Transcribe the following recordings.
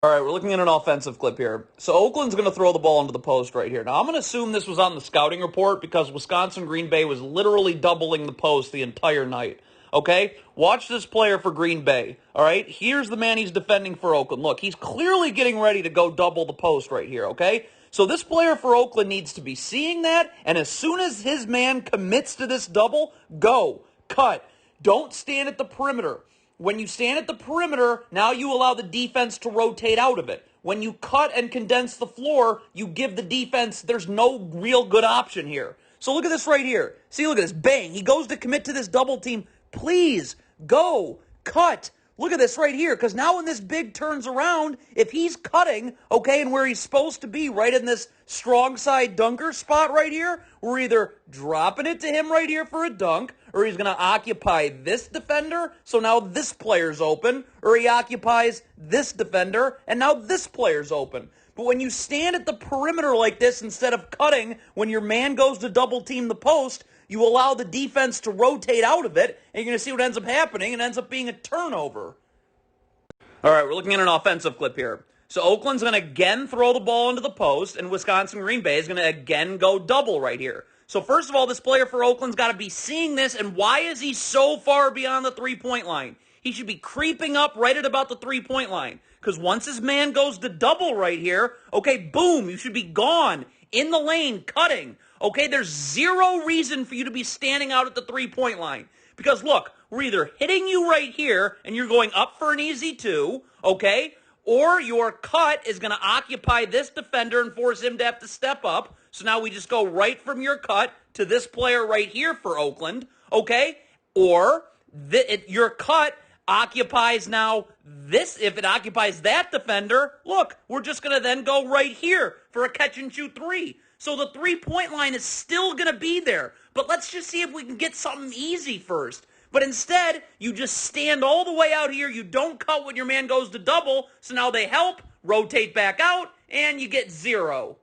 All right, we're looking at an offensive clip here. So Oakland's going to throw the ball into the post right here. Now, I'm going to assume this was on the scouting report because Wisconsin-Green Bay was literally doubling the post the entire night. Okay? Watch this player for Green Bay. All right? Here's the man he's defending for Oakland. Look, he's clearly getting ready to go double the post right here, okay? So this player for Oakland needs to be seeing that, and as soon as his man commits to this double, go. Cut. Don't stand at the perimeter. When you stand at the perimeter, now you allow the defense to rotate out of it. When you cut and condense the floor, you give the defense, there's no real good option here. So look at this right here. See, look at this. Bang. He goes to commit to this double team. Please, go, cut. Look at this right here, because now when this big turns around, if he's cutting, okay, and where he's supposed to be, right in this strong side dunker spot right here, we're either dropping it to him right here for a dunk, or he's going to occupy this defender, so now this player's open, or he occupies this defender, and now this player's open. But when you stand at the perimeter like this, instead of cutting, when your man goes to double team the post, you allow the defense to rotate out of it, and you're going to see what ends up happening. It ends up being a turnover. All right, we're looking at an offensive clip here. So Oakland's going to again throw the ball into the post, and Wisconsin-Green Bay is going to again go double right here. So first of all, this player for Oakland's got to be seeing this, and why is he so far beyond the three-point line? He should be creeping up right at about the three-point line, because once his man goes to double right here, okay, boom, you should be gone, in the lane, cutting. Okay, there's zero reason for you to be standing out at the three-point line. Because look, we're either hitting you right here and you're going up for an easy two, okay? Or your cut is going to occupy this defender and force him to have to step up. So now we just go right from your cut to this player right here for Oakland, okay? Or your cut occupies now this, if it occupies that defender, look, we're just going to then go right here for a catch and shoot three. So the three-point line is still going to be there. But let's just see if we can get something easy first. But instead, you just stand all the way out here. You don't cut when your man goes to double. So now they help, rotate back out, and you get zero.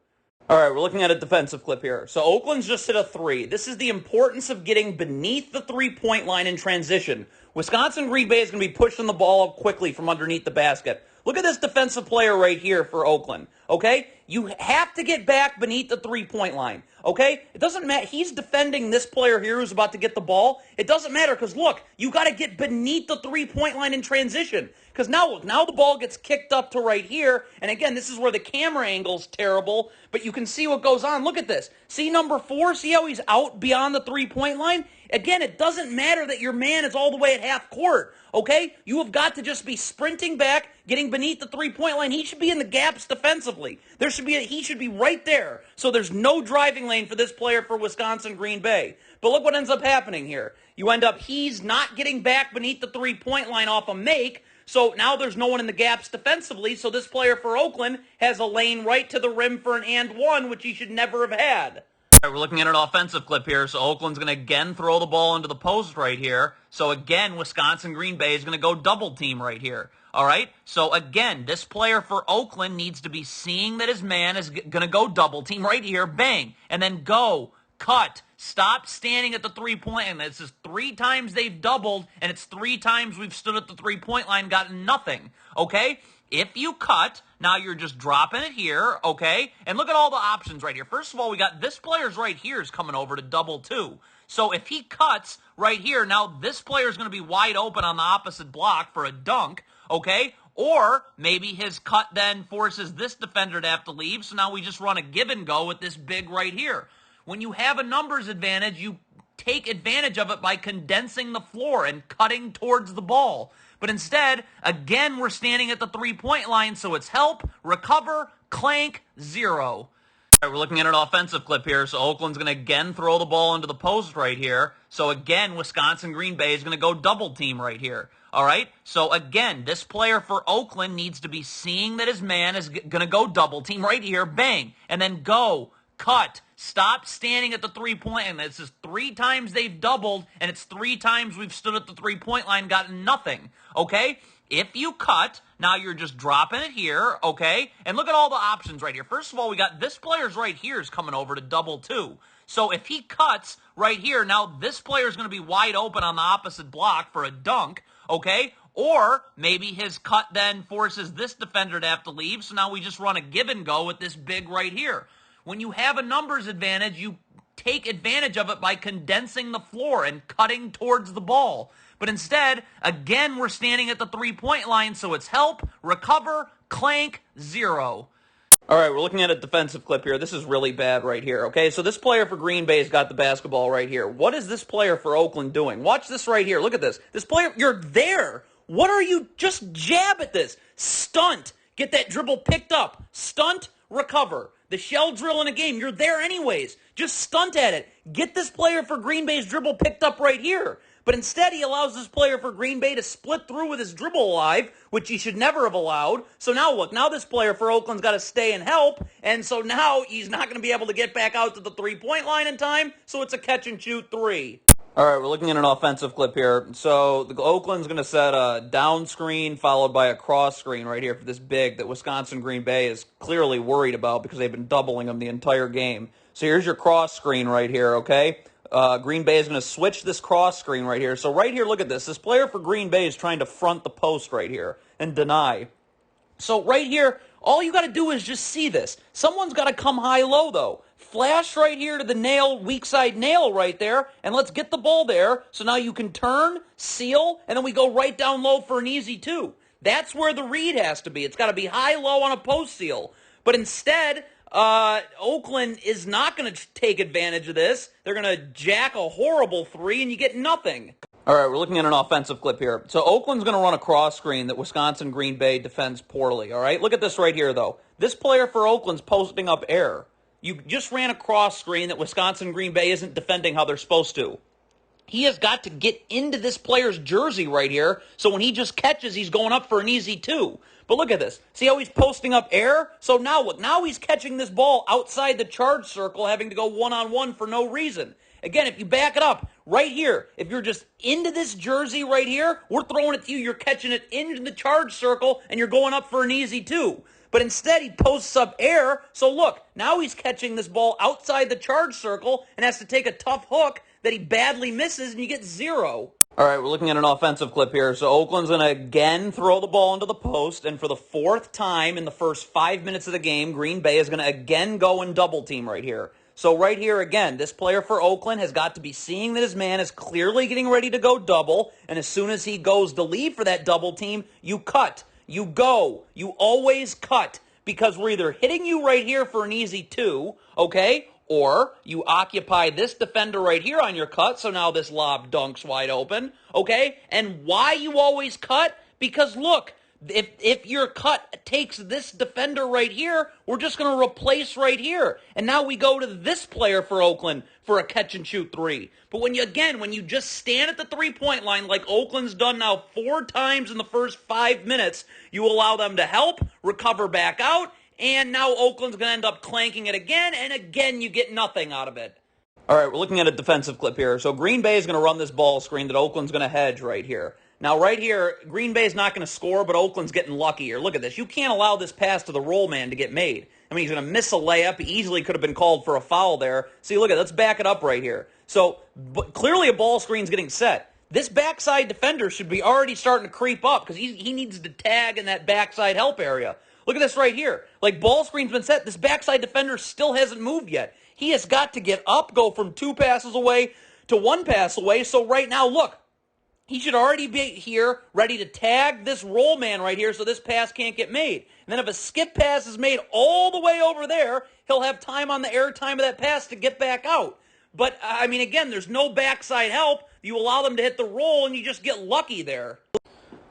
All right, we're looking at a defensive clip here. So Oakland's just hit a three. This is the importance of getting beneath the three-point line in transition. Wisconsin-Green Bay is going to be pushing the ball up quickly from underneath the basket. Look at this defensive player right here for Oakland, okay? You have to get back beneath the three-point line, okay? It doesn't matter. He's defending this player here who's about to get the ball. It doesn't matter because, look, you got to get beneath the three-point line in transition. Because now, look, now the ball gets kicked up to right here. And again, this is where the camera angle's terrible, but you can see what goes on. Look at this. See number 4? See how he's out beyond the three-point line? Again, it doesn't matter that your man is all the way at half court, okay? You have got to just be sprinting back, getting beneath the three-point line. He should be in the gaps defensively. He should be right there. So there's no driving lane for this player for Wisconsin-Green Bay. But look what ends up happening here. He's not getting back beneath the three-point line off a make, so now there's no one in the gaps defensively, so this player for Oakland has a lane right to the rim for an and one, which he should never have had. All right, we're looking at an offensive clip here. So Oakland's going to again throw the ball into the post right here. So again, Wisconsin-Green Bay is going to go double team right here. All right, so again, this player for Oakland needs to be seeing that his man is going to go double team right here. Bang, and then go, cut, stop standing at the three-point line. This is 3 times they've doubled, and it's 3 times we've stood at the three-point line, gotten nothing, okay? If you cut, now you're just dropping it here, okay? And look at all the options right here. First of all, we got this player's right here is coming over to double too. So if he cuts right here, now this player is going to be wide open on the opposite block for a dunk, okay? Or maybe his cut then forces this defender to have to leave, so now we just run a give and go with this big right here. When you have a numbers advantage, you take advantage of it by condensing the floor and cutting towards the ball. But instead, again, we're standing at the three-point line, so it's help, recover, clank, zero. All right, we're looking at an offensive clip here. So Oakland's going to again throw the ball into the post right here. So again, Wisconsin-Green Bay is going to go double team right here. All right, so again, this player for Oakland needs to be seeing that his man is going to go double team right here. Bang, and then go, cut, stop standing at the three-point line. This is 3 times they've doubled, and it's 3 times we've stood at the three-point line, gotten nothing, okay? If you cut, now you're just dropping it here, okay? And look at all the options right here. First of all, we got this player's right here is coming over to double too. So if he cuts right here, now this player is going to be wide open on the opposite block for a dunk, okay? Or maybe his cut then forces this defender to have to leave, so now we just run a give and go with this big right here. When you have a numbers advantage, you take advantage of it by condensing the floor and cutting towards the ball. But instead, again, we're standing at the three-point line, so it's help, recover, clank, 0. All right, we're looking at a defensive clip here. This is really bad right here, okay? So this player for Green Bay's got the basketball right here. What is this player for Oakland doing? Watch this right here. Look at this. This player, you're there. What are you? Just jab at this. Stunt. Get that dribble picked up. Stunt, recover. The shell drill in a game, you're there anyways. Just stunt at it. Get this player for Green Bay's dribble picked up right here. But instead, he allows this player for Green Bay to split through with his dribble alive, which he should never have allowed. So now look, now this player for Oakland's got to stay and help, and so now he's not going to be able to get back out to the three-point line in time, so it's a catch-and-shoot 3. All right, we're looking at an offensive clip here. So the Oakland's going to set a down screen followed by a cross screen right here for this big that Wisconsin Green Bay is clearly worried about because they've been doubling him the entire game. So here's your cross screen right here, okay? Green Bay is going to switch this cross screen right here. So right here, look at this. This player for Green Bay is trying to front the post right here and deny. So right here, all you got to do is just see this. Someone's got to come high-low, though. Flash right here to the nail, weak side nail right there, and let's get the ball there. So now you can turn, seal, and then we go right down low for an easy 2. That's where the read has to be. It's got to be high-low on a post seal. But instead, Oakland is not going to take advantage of this. They're going to jack a horrible 3, and you get nothing. All right, we're looking at an offensive clip here. So Oakland's going to run a cross screen that Wisconsin Green Bay defends poorly, all right? Look at this right here, though. This player for Oakland's posting up air. You just ran a cross screen that Wisconsin Green Bay isn't defending how they're supposed to. He has got to get into this player's jersey right here, so when he just catches, he's going up for an easy 2. But look at this. See how he's posting up air? So now look, now he's catching this ball outside the charge circle, having to go one-on-one for no reason. Again, if you back it up, right here, if you're just into this jersey right here, we're throwing it to you, you're catching it into the charge circle, and you're going up for an easy 2. But instead, he posts up air, so look, now he's catching this ball outside the charge circle and has to take a tough hook that he badly misses, and you get 0. All right, we're looking at an offensive clip here. So Oakland's going to again throw the ball into the post, and for the 4th time in the first 5 minutes of the game, Green Bay is going to again go and double team right here. So right here again, this player for Oakland has got to be seeing that his man is clearly getting ready to go double, and as soon as he goes to leave for that double team, you cut. You go. You always cut because we're either hitting you right here for an easy 2, okay, or you occupy this defender right here on your cut, so now this lob dunks wide open, okay? And why you always cut? Because look, if your cut takes this defender right here, we're just going to replace right here. And now we go to this player for Oakland for a catch-and-shoot 3. But when you just stand at the three-point line like Oakland's done now 4 times in the first 5 minutes, you allow them to help, recover back out, and now Oakland's going to end up clanking it again, and again you get nothing out of it. All right, we're looking at a defensive clip here. So Green Bay is going to run this ball screen that Oakland's going to hedge right here. Now, right here, Green Bay's not going to score, but Oakland's getting lucky here. Look at this. You can't allow this pass to the roll man to get made. I mean, he's going to miss a layup. He easily could have been called for a foul there. See, look at it. Let's back it up right here. So, clearly a ball screen's getting set. This backside defender should be already starting to creep up because he needs to tag in that backside help area. Look at this right here. Like, ball screen's been set. This backside defender still hasn't moved yet. He has got to get up, go from 2 passes away to 1 pass away. So right now, look, he should already be here, ready to tag this roll man right here so this pass can't get made. And then if a skip pass is made all the way over there, he'll have time on the air time of that pass to get back out. But, I mean, again, there's no backside help. You allow them to hit the roll, and you just get lucky there.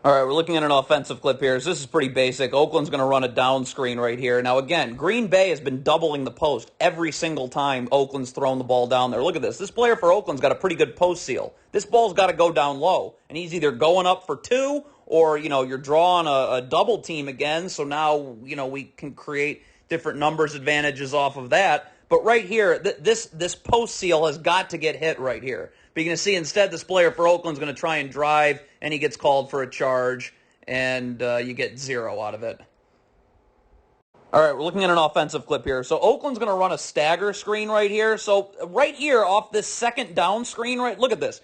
All right, we're looking at an offensive clip here. So this is pretty basic. Oakland's going to run a down screen right here. Now, again, Green Bay has been doubling the post every single time Oakland's thrown the ball down there. Look at this. This player for Oakland's got a pretty good post seal. This ball's got to go down low, and he's either going up for 2 or, you're drawing a double team again, so now, we can create different numbers advantages off of that. But right here, this post seal has got to get hit right here. But you're going to see instead this player for Oakland's going to try and drive, and he gets called for a charge, and you get 0 out of it. All right, we're looking at an offensive clip here. So Oakland's going to run a stagger screen right here. So right here off this second down screen, right, look at this.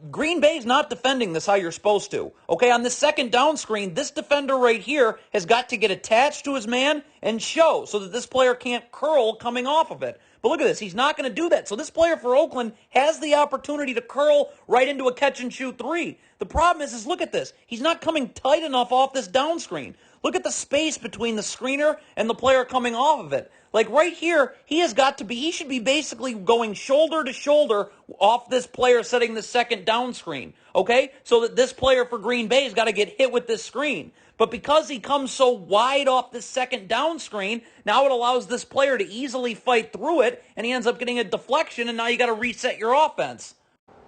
Green Bay's not defending this how you're supposed to. Okay, on this second down screen, this defender right here has got to get attached to his man and show so that this player can't curl coming off of it. But look at this. He's not going to do that. So this player for Oakland has the opportunity to curl right into a catch-and-shoot three. The problem is look at this. He's not coming tight enough off this down screen. Look at the space between the screener and the player coming off of it. Like right here, he should be basically going shoulder to shoulder off this player setting the second down screen. Okay? So that this player for Green Bay has got to get hit with this screen. But because he comes so wide off this second down screen, now it allows this player to easily fight through it, and he ends up getting a deflection, and now you got to reset your offense.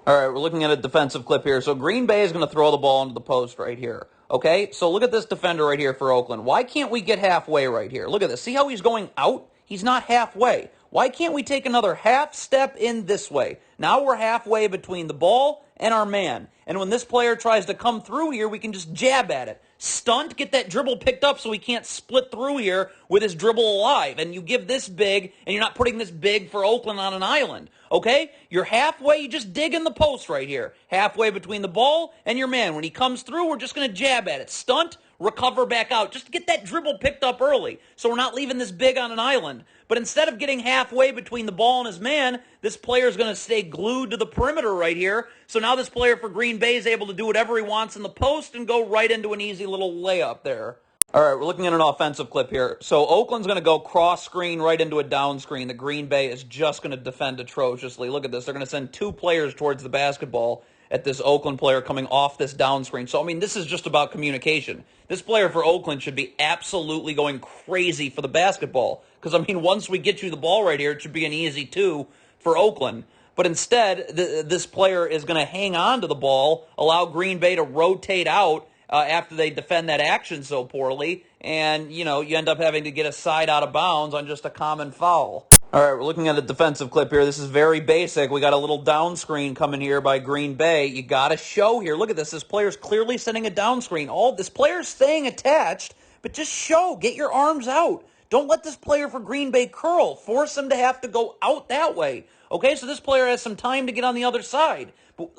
All right, we're looking at a defensive clip here. So Green Bay is going to throw the ball into the post right here. Okay, so look at this defender right here for Oakland. Why can't we get halfway right here? Look at this. See how he's going out? He's not halfway. Why can't we take another half step in this way? Now we're halfway between the ball and our man. And when this player tries to come through here, we can just jab at it. Stunt, get that dribble picked up so he can't split through here with his dribble alive. And you give this big, and you're not putting this big for Oakland on an island. Okay? You're halfway, you just dig in the post right here. Halfway between the ball and your man. When he comes through, we're just going to jab at it. Stunt, recover back out. Just to get that dribble picked up early so we're not leaving this big on an island. But instead of getting halfway between the ball and his man, this player is going to stay glued to the perimeter right here. So now this player for Green Bay is able to do whatever he wants in the post and go right into an easy little layup there. All right, we're looking at an offensive clip here. So Oakland's going to go cross screen right into a down screen. The Green Bay is just going to defend atrociously. Look at this. They're going to send two players towards the basketball at this Oakland player coming off this down screen. So, I mean, this is just about communication. This player for Oakland should be absolutely going crazy for the basketball. Because, I mean, once we get you the ball right here, it should be an easy two for Oakland. But instead, this player is going to hang on to the ball, allow Green Bay to rotate out after they defend that action so poorly. And, you end up having to get a side out of bounds on just a common foul. All right, we're looking at a defensive clip here. This is very basic. We got a little down screen coming here by Green Bay. You got to show here. Look at this. This player's clearly sending a down screen. This player's staying attached, but just show. Get your arms out. Don't let this player for Green Bay curl. Force him to have to go out that way. Okay, so this player has some time to get on the other side.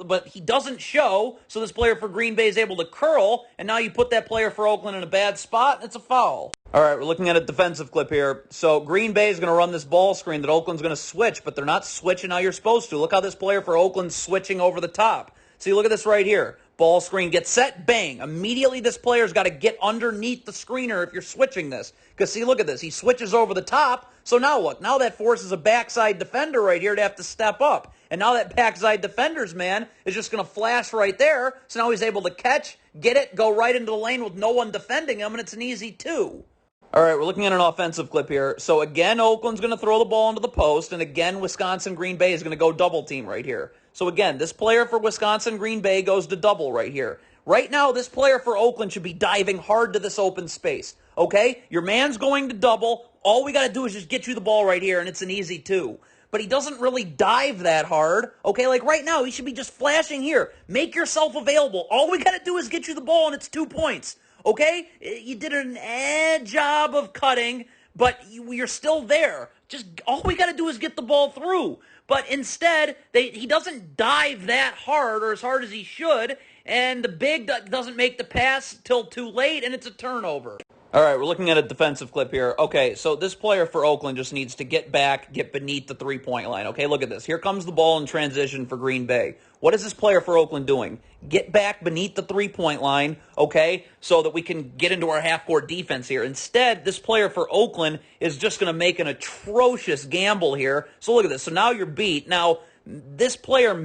But he doesn't show, so this player for Green Bay is able to curl, and now you put that player for Oakland in a bad spot, and it's a foul. All right, we're looking at a defensive clip here. So Green Bay is going to run this ball screen that Oakland's going to switch, but they're not switching how you're supposed to. Look how this player for Oakland's switching over the top. See, look at this right here. Ball screen gets set, bang. Immediately this player's got to get underneath the screener if you're switching this. Because see, look at this. He switches over the top. So now what? Now that forces a backside defender right here to have to step up. And now that backside defender's man is just going to flash right there. So now he's able to catch, get it, go right into the lane with no one defending him, and it's an easy two. All right, we're looking at an offensive clip here. So again, Oakland's going to throw the ball into the post, and again, Wisconsin Green Bay is going to go double team right here. So again, this player for Wisconsin Green Bay goes to double right here. Right now, this player for Oakland should be diving hard to this open space. Okay? Your man's going to double. All we got to do is just get you the ball right here, and it's an easy two. But he doesn't really dive that hard. Okay, like right now, he should be just flashing here. Make yourself available. All we got to do is get you the ball, and it's 2 points. Okay? You did an job of cutting, but you're still there. Just all we got to do is get the ball through. But instead, he doesn't dive that hard or as hard as he should, and the big doesn't make the pass till too late, and it's a turnover. All right, we're looking at a defensive clip here. Okay, so this player for Oakland just needs to get back, get beneath the three-point line. Okay, look at this. Here comes the ball in transition for Green Bay. What is this player for Oakland doing? Get back beneath the three-point line, okay, so that we can get into our half-court defense here. Instead, this player for Oakland is just going to make an atrocious gamble here. So look at this. So now you're beat. Now, this player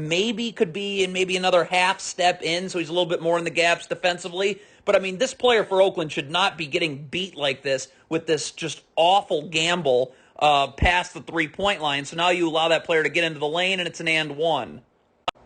could be in maybe another half step in, so he's a little bit more in the gaps defensively. But, I mean, this player for Oakland should not be getting beat like this with this just awful gamble past the three-point line. So now you allow that player to get into the lane, and it's an and one.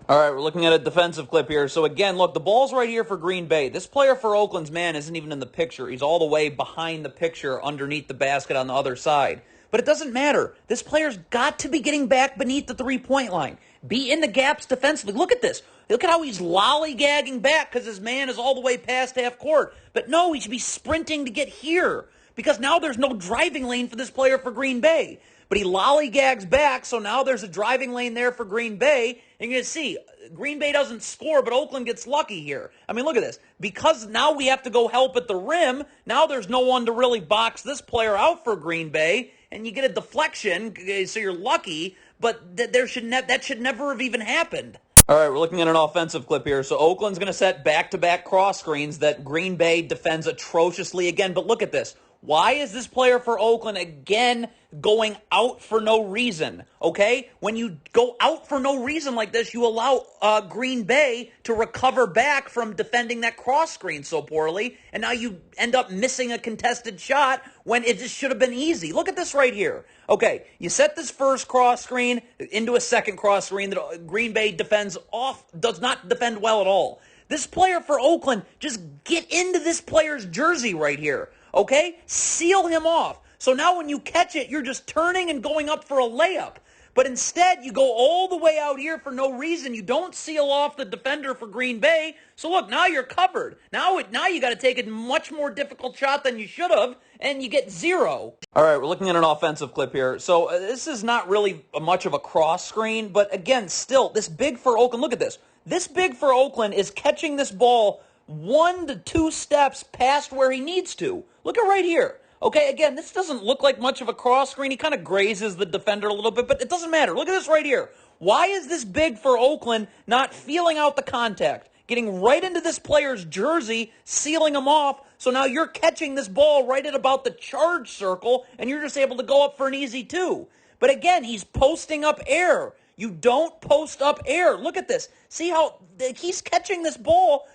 All right, we're looking at a defensive clip here. So, again, look, the ball's right here for Green Bay. This player for Oakland's man isn't even in the picture. He's all the way behind the picture underneath the basket on the other side. But it doesn't matter. This player's got to be getting back beneath the three-point line. Be in the gaps defensively. Look at this. Look at how he's lollygagging back because his man is all the way past half court. But no, he should be sprinting to get here because now there's no driving lane for this player for Green Bay. But he lollygags back, so now there's a driving lane there for Green Bay. And you're going to see, Green Bay doesn't score, but Oakland gets lucky here. I mean, look at this. Because now we have to go help at the rim, now there's no one to really box this player out for Green Bay, and you get a deflection, so you're lucky, but that should never have even happened. All right, we're looking at an offensive clip here. So Oakland's going to set back-to-back cross screens that Green Bay defends atrociously again. But look at this. Why is this player for Oakland again going out for no reason? Okay? When you go out for no reason like this, you allow Green Bay to recover back from defending that cross screen so poorly, and now you end up missing a contested shot when it just should have been easy. Look at this right here. Okay, you set this first cross screen into a second cross screen that Green Bay defends off, does not defend well at all. This player for Oakland, just get into this player's jersey right here. Okay? Seal him off. So now when you catch it, you're just turning and going up for a layup. But instead, you go all the way out here for no reason. You don't seal off the defender for Green Bay. So look, now you're covered. Now you got to take a much more difficult shot than you should have, and you get zero. All right, we're looking at an offensive clip here. So this is not really much of a cross screen, but again, still, this big for Oakland, look at this. This big for Oakland is catching this ball 1 to 2 steps past where he needs to. Look at right here. Okay, again, this doesn't look like much of a cross screen. He kind of grazes the defender a little bit, but it doesn't matter. Look at this right here. Why is this big for Oakland not feeling out the contact? Getting right into this player's jersey, sealing him off, so now you're catching this ball right at about the charge circle, and you're just able to go up for an easy 2. But again, he's posting up air. You don't post up air. Look at this. See how he's catching this ball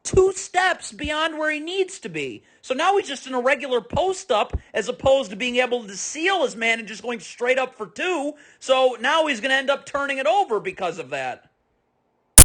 2 steps beyond where he needs to be. So now he's just in a regular post-up as opposed to being able to seal his man and just going straight up for 2. So now he's going to end up turning it over because of that.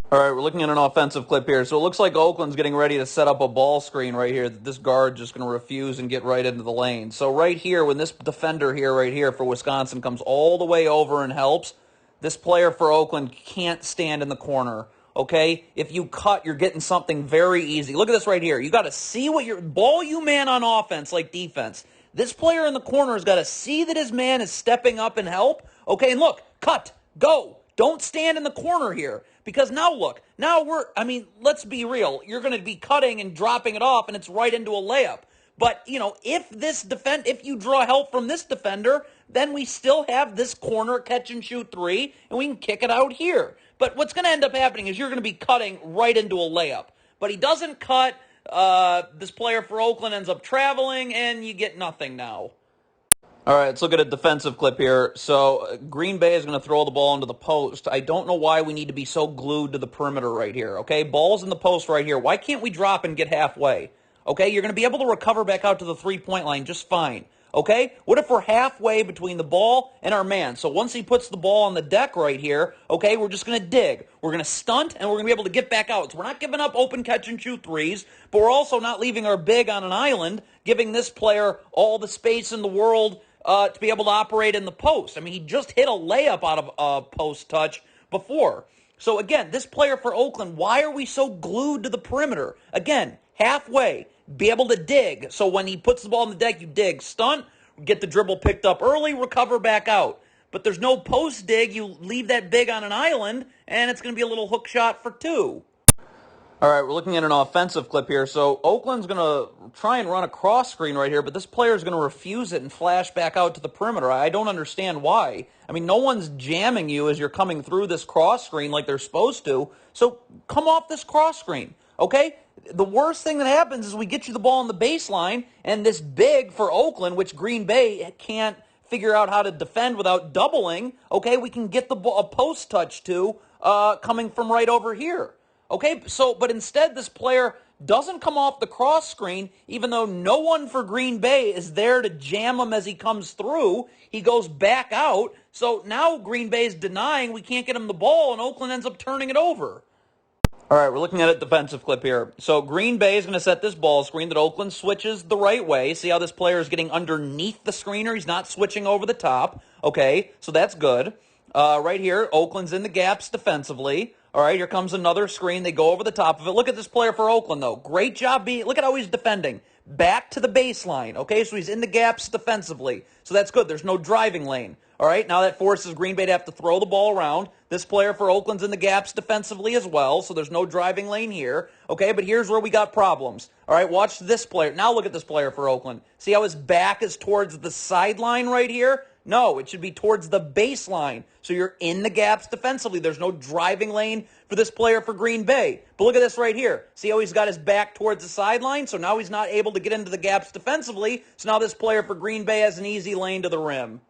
All right, we're looking at an offensive clip here. So it looks like Oakland's getting ready to set up a ball screen right here that this guard's just going to refuse and get right into the lane. So right here, when this defender here, right here for Wisconsin comes all the way over and helps, this player for Oakland can't stand in the corner. Okay, if you cut, you're getting something very easy. Look at this right here. You got to see what your ball you man on offense like defense. This player in the corner has got to see that his man is stepping up and help. Okay, and look, cut, go. Don't stand in the corner here because now look, let's be real. You're going to be cutting and dropping it off and it's right into a layup. But, if you draw help from this defender, then we still have this corner catch and shoot 3 and we can kick it out here. But what's going to end up happening is you're going to be cutting right into a layup. But he doesn't cut. This player for Oakland ends up traveling, and you get nothing now. All right, let's look at a defensive clip here. So Green Bay is going to throw the ball into the post. I don't know why we need to be so glued to the perimeter right here, okay? Ball's in the post right here. Why can't we drop and get halfway? Okay, you're going to be able to recover back out to the three-point line just fine. Okay? What if we're halfway between the ball and our man? So once he puts the ball on the deck right here, okay, we're just going to dig. We're going to stunt, and we're going to be able to get back out. So we're not giving up open catch-and-shoot 3s, but we're also not leaving our big on an island, giving this player all the space in the world to be able to operate in the post. I mean, he just hit a layup out of a post touch before. So again, this player for Oakland, why are we so glued to the perimeter? Again, halfway. Be able to dig. So when he puts the ball on the deck, you dig. Stunt, get the dribble picked up early, recover back out. But there's no post dig. You leave that big on an island, and it's going to be a little hook shot for 2. All right, we're looking at an offensive clip here. So Oakland's going to try and run a cross screen right here, but this player is going to refuse it and flash back out to the perimeter. I don't understand why. I mean, no one's jamming you as you're coming through this cross screen like they're supposed to. So come off this cross screen, okay? The worst thing that happens is we get you the ball on the baseline, and this big for Oakland, which Green Bay can't figure out how to defend without doubling, okay, we can get the ball, a post touch to coming from right over here. Okay, but instead this player doesn't come off the cross screen, even though no one for Green Bay is there to jam him as he comes through. He goes back out, so now Green Bay is denying we can't get him the ball, and Oakland ends up turning it over. All right, we're looking at a defensive clip here. So Green Bay is going to set this ball screen that Oakland switches the right way. See how this player is getting underneath the screener? He's not switching over the top. Okay, so that's good. Right here, Oakland's in the gaps defensively. All right, here comes another screen. They go over the top of it. Look at this player for Oakland, though. Great job. Look at how he's defending. back to the baseline. Okay, so he's in the gaps defensively. So that's good. There's no driving lane. All right, now that forces Green Bay to have to throw the ball around. This player for Oakland's in the gaps defensively as well, so there's no driving lane here. Okay, but here's where we got problems. All right, watch this player. Now look at this player for Oakland. See how his back is towards the sideline right here? No, it should be towards the baseline. So you're in the gaps defensively. There's no driving lane for this player for Green Bay. But look at this right here. See how he's got his back towards the sideline? So now he's not able to get into the gaps defensively. So now this player for Green Bay has an easy lane to the rim.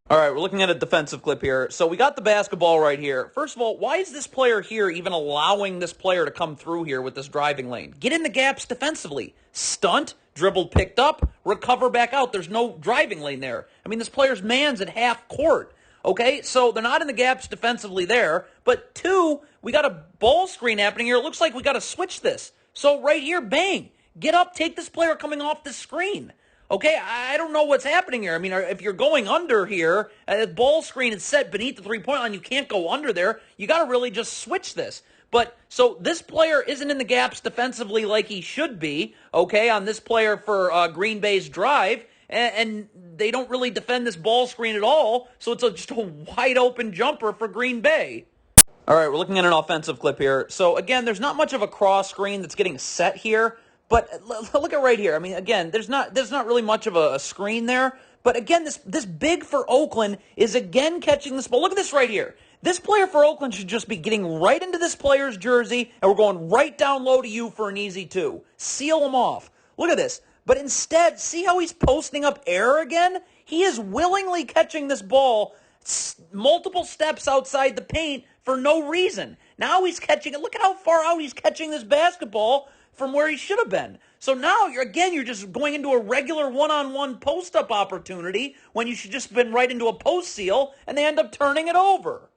All right, we're looking at a defensive clip here. So we got the basketball right here. First of all, why is this player here even allowing this player to come through here with this driving lane? Get in the gaps defensively. Stunt, dribble picked up, recover back out. There's no driving lane there. I mean, this player's man's at half court. Okay, so they're not in the gaps defensively there. But two, we got a ball screen happening here. It looks like we got to switch this. So right here, bang. Get up, take this player coming off the screen. Okay, I don't know what's happening here. I mean, if you're going under here, the ball screen is set beneath the three-point line, you can't go under there. You got to really just switch this. But, so this player isn't in the gaps defensively like he should be, okay, on this player for Green Bay's drive, and they don't really defend this ball screen at all, so it's just a wide-open jumper for Green Bay. All right, we're looking at an offensive clip here. So, again, there's not much of a cross screen that's getting set here. But look at right here. I mean, again, there's not really much of a screen there. But again, this big for Oakland is again catching this ball. Look at this right here. This player for Oakland should just be getting right into this player's jersey, and we're going right down low to you for an easy two. Seal him off. Look at this. But instead, see how he's posting up air again? He is willingly catching this ball multiple steps outside the paint for no reason. Now he's catching it. Look at how far out he's catching this basketball from where he should have been. So now, you're just going into a regular one-on-one post-up opportunity when you should just have been right into a post seal, and they end up turning it over.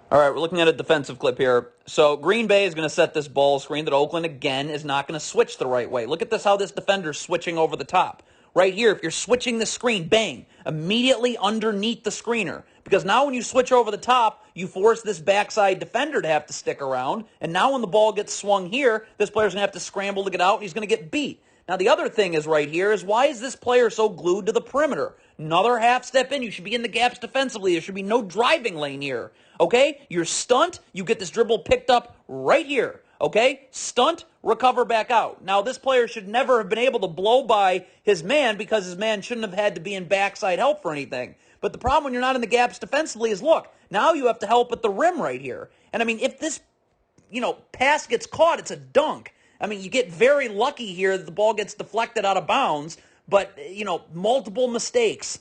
All right, we're looking at a defensive clip here. So Green Bay is going to set this ball screen that Oakland, again, is not going to switch the right way. Look at this, how this defender's switching over the top. Right here, if you're switching the screen, bang, immediately underneath the screener. Because now when you switch over the top, you force this backside defender to have to stick around. And now when the ball gets swung here, this player's going to have to scramble to get out, and he's going to get beat. Now the other thing is right here is, why is this player so glued to the perimeter? Another half step in. You should be in the gaps defensively. There should be no driving lane here. Okay? You're stunt. You get this dribble picked up right here. Okay? Stunt, recover back out. Now, this player should never have been able to blow by his man because his man shouldn't have had to be in backside help for anything. But the problem when you're not in the gaps defensively is, look, now you have to help at the rim right here. And, I mean, if this, pass gets caught, it's a dunk. I mean, you get very lucky here that the ball gets deflected out of bounds, but, multiple mistakes.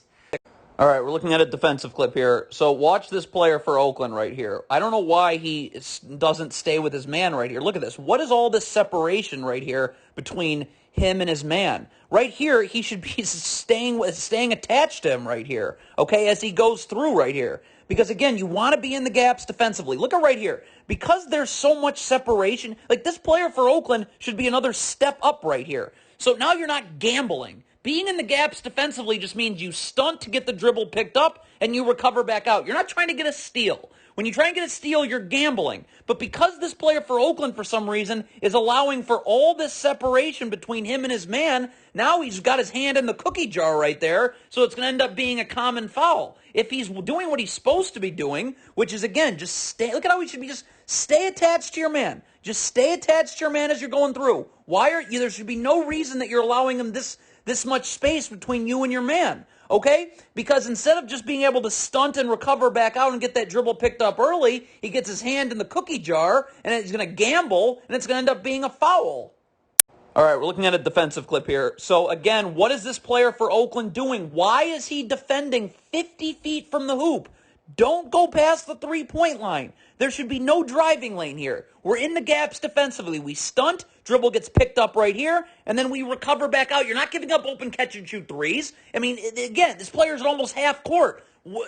All right, we're looking at a defensive clip here. So watch this player for Oakland right here. I don't know why he doesn't stay with his man right here. Look at this. What is all this separation right here between him and his man? Right here, he should be staying attached to him right here, okay, as he goes through right here. Because, again, you want to be in the gaps defensively. Look at right here. Because there's so much separation, like this player for Oakland should be another step up right here. So now you're not gambling. Being in the gaps defensively just means you stunt to get the dribble picked up and you recover back out. You're not trying to get a steal. When you try and get a steal, you're gambling. But because this player for Oakland, for some reason, is allowing for all this separation between him and his man, now he's got his hand in the cookie jar right there, so it's going to end up being a common foul. If he's doing what he's supposed to be doing, which is, again, just stay. Look at how he should be. Just stay attached to your man. Just stay attached to your man as you're going through. There should be no reason that you're allowing him this much space between you and your man, okay? Because instead of just being able to stunt and recover back out and get that dribble picked up early, he gets his hand in the cookie jar, and he's going to gamble, and it's going to end up being a foul. All right, we're looking at a defensive clip here. So, again, what is this player for Oakland doing? Why is he defending 50 feet from the hoop? Don't go past the three-point line. There should be no driving lane here. We're in the gaps defensively. We stunt, dribble gets picked up right here, and then we recover back out. You're not giving up open catch-and-shoot threes. I mean, again, this player's at almost half court.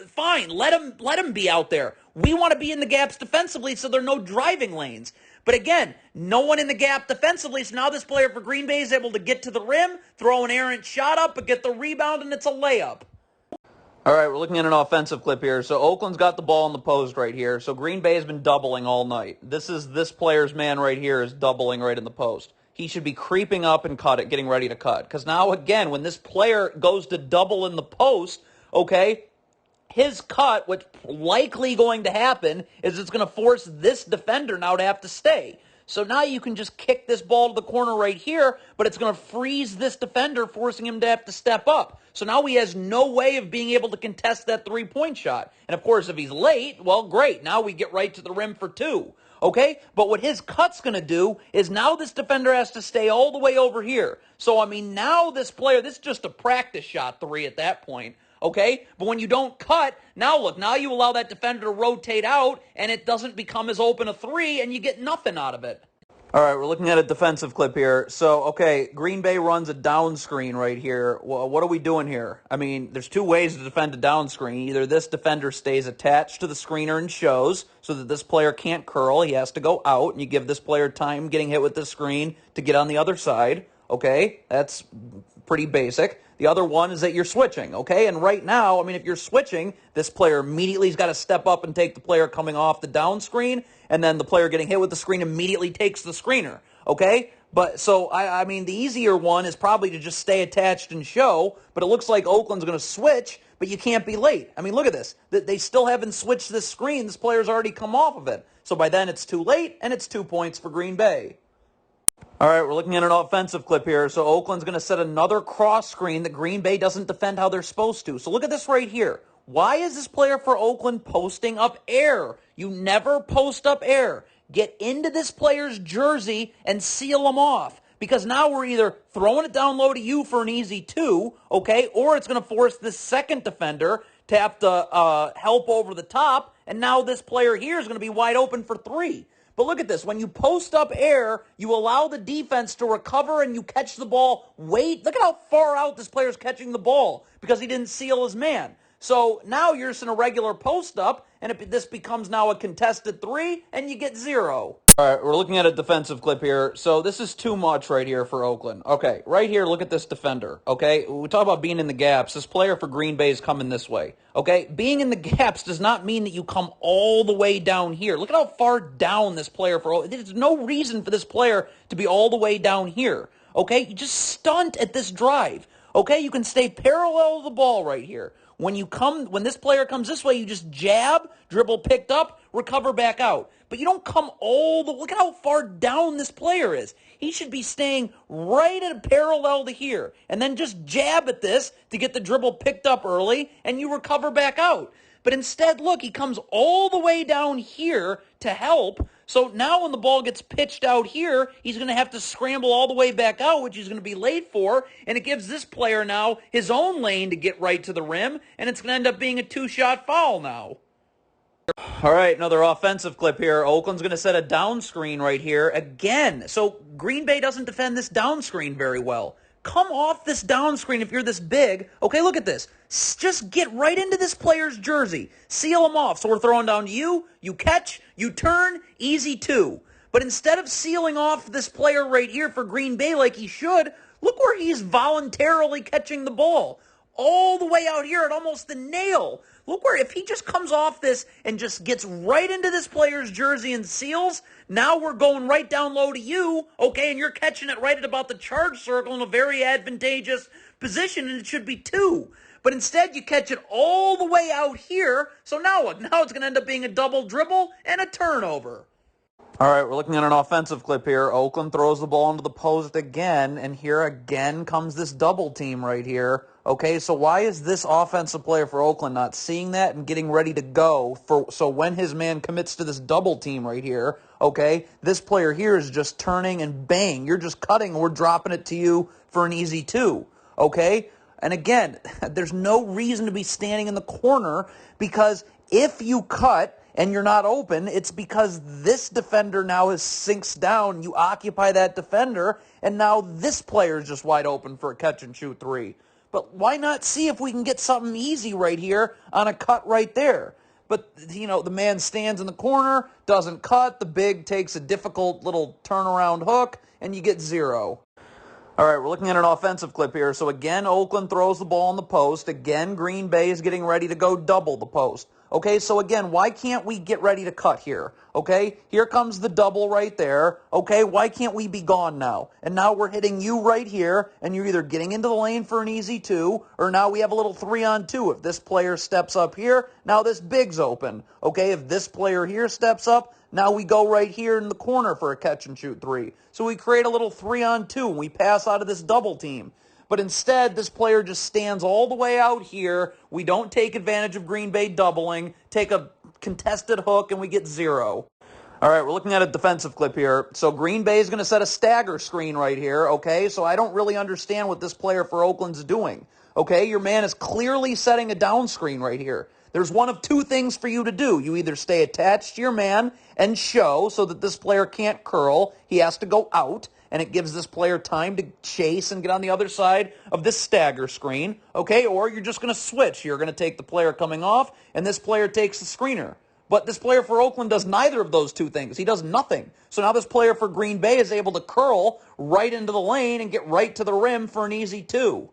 Fine, let him be out there. We want to be in the gaps defensively so there are no driving lanes. But again, no one in the gap defensively, so now this player for Green Bay is able to get to the rim, throw an errant shot up, but get the rebound, and it's a layup. All right, we're looking at an offensive clip here. So Oakland's got the ball in the post right here. So Green Bay has been doubling all night. This player's man right here is doubling right in the post. he should be creeping up and getting ready to cut. Because now, again, when this player goes to double in the post, okay, his cut, what's likely going to happen is it's going to force this defender now to have to stay. So now you can just kick this ball to the corner right here, but it's going to freeze this defender, forcing him to have to step up. So now he has no way of being able to contest that three-point shot. And of course, if he's late, well, great. Now we get right to the rim for two. Okay? But what his cut's going to do is now this defender has to stay all the way over here. So, I mean, now this player, this is just a practice shot three at that point. Okay? But when you don't cut, now look, now you allow that defender to rotate out, and it doesn't become as open a three, and you get nothing out of it. All right, we're looking at a defensive clip here. So, okay, Green Bay runs a down screen right here. Well, what are we doing here? I mean, there's two ways to defend a down screen. Either this defender stays attached to the screener and shows so that this player can't curl. He has to go out, and you give this player time getting hit with the screen to get on the other side. Okay, that's pretty basic. The other one is that you're switching, okay? And right now, I mean, if you're switching, this player immediately has got to step up and take the player coming off the down screen, and then the player getting hit with the screen immediately takes the screener, okay? But so, I mean, the easier one is probably to just stay attached and show, but it looks like Oakland's going to switch, but you can't be late. I mean, look at this. They still haven't switched this screen. This player's already come off of it. So by then, it's too late, and it's 2 points for Green Bay. All right, we're looking at an offensive clip here. So Oakland's going to set another cross screen that Green Bay doesn't defend how they're supposed to. So look at this right here. Why is this player for Oakland posting up air? You never post up air. Get into this player's jersey and seal him off. Because now we're either throwing it down low to you for an easy two, okay, or it's going to force this second defender to have to help over the top, and now this player here is going to be wide open for three. But look at this. When you post up air, you allow the defense to recover and you catch the ball. Wait, look at how far out this player's catching the ball because he didn't seal his man. So now you're just in a regular post up, and this becomes now a contested three, and you get zero. All right, we're looking at a defensive clip here. So this is too much right here for Oakland. Okay, right here, look at this defender. Okay, we talk about being in the gaps. This player for Green Bay is coming this way. Okay, being in the gaps does not mean that you come all the way down here. Look at how far down this player for Oakland. There's no reason for this player to be all the way down here. Okay, you just stunt at this drive. Okay, you can stay parallel to the ball right here. When this player comes this way, you just jab, dribble picked up, recover back out. But you don't come look at how far down this player is. He should be staying right at a parallel to here. And then just jab at this to get the dribble picked up early, and you recover back out. But instead, look, he comes all the way down here to help. So now when the ball gets pitched out here, he's going to have to scramble all the way back out, which he's going to be late for. And it gives this player now his own lane to get right to the rim. And it's going to end up being a two-shot foul now. All right, another offensive clip here. Oakland's going to set a down screen right here again. So Green Bay doesn't defend this down screen very well. Come off this down screen if you're this big. Okay, look at this. Just get right into this player's jersey. Seal him off. So we're throwing down to you. You catch. You turn. Easy two. But instead of sealing off this player right here for Green Bay like he should, look where he's voluntarily catching the ball. All the way out here at almost the nail. Look where, if he just comes off this and just gets right into this player's jersey and seals, now we're going right down low to you, okay, and you're catching it right at about the charge circle in a very advantageous position, and it should be two. But instead, you catch it all the way out here, so now what? Now it's going to end up being a double dribble and a turnover. All right, we're looking at an offensive clip here. Oakland throws the ball into the post again, and here again comes this double team right here. Okay, so why is this offensive player for Oakland not seeing that and getting ready to go so when his man commits to this double team right here, okay, this player here is just turning and bang, you're just cutting and we're dropping it to you for an easy two, okay? And again, there's no reason to be standing in the corner because if you cut and you're not open, it's because this defender now sinks down, you occupy that defender, and now this player is just wide open for a catch-and-shoot three. But why not see if we can get something easy right here on a cut right there? But, you know, the man stands in the corner, doesn't cut, the big takes a difficult little turnaround hook, and you get zero. All right, we're looking at an offensive clip here. So again, Oakland throws the ball in the post. Again, Green Bay is getting ready to go double the post. Okay, so again, why can't we get ready to cut here? Okay, here comes the double right there. Okay, why can't we be gone now? And now we're hitting you right here, and you're either getting into the lane for an easy 2, or now we have a little 3-on-2. If this player steps up here, now this big's open. Okay, if this player here steps up, now we go right here in the corner for a catch-and-shoot 3. So we create a little 3-on-2, and we pass out of this double team. But instead, this player just stands all the way out here. We don't take advantage of Green Bay doubling, take a contested hook, and we get 0. All right, we're looking at a defensive clip here. So Green Bay is going to set a stagger screen right here, okay? So I don't really understand what this player for Oakland's doing, okay? Your man is clearly setting a down screen right here. There's one of 2 things for you to do. You either stay attached to your man and show so that this player can't curl. He has to go out, and it gives this player time to chase and get on the other side of this stagger screen, okay? Or you're just going to switch. You're going to take the player coming off, and this player takes the screener. But this player for Oakland does neither of those 2 things. He does nothing. So now this player for Green Bay is able to curl right into the lane and get right to the rim for an easy 2.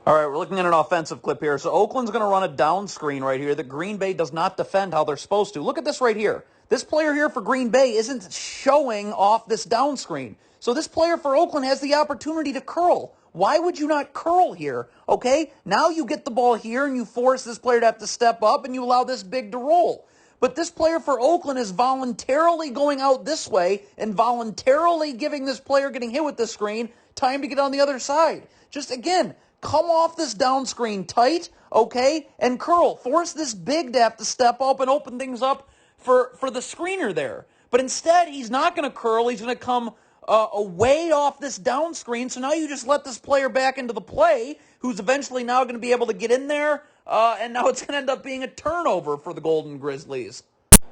All right, we're looking at an offensive clip here. So Oakland's going to run a down screen right here that Green Bay does not defend how they're supposed to. Look at this right here. This player here for Green Bay isn't showing off this down screen. So this player for Oakland has the opportunity to curl. Why would you not curl here? Okay, now you get the ball here and you force this player to have to step up and you allow this big to roll. But this player for Oakland is voluntarily going out this way and voluntarily giving this player getting hit with this screen time to get on the other side. Just again, come off this down screen tight, okay, and curl. Force this big to have to step up and open things up for the screener there. But instead, he's not going to curl. He's going to come away off this down screen. So now you just let this player back into the play, who's eventually now going to be able to get in there, and now it's going to end up being a turnover for the Golden Grizzlies.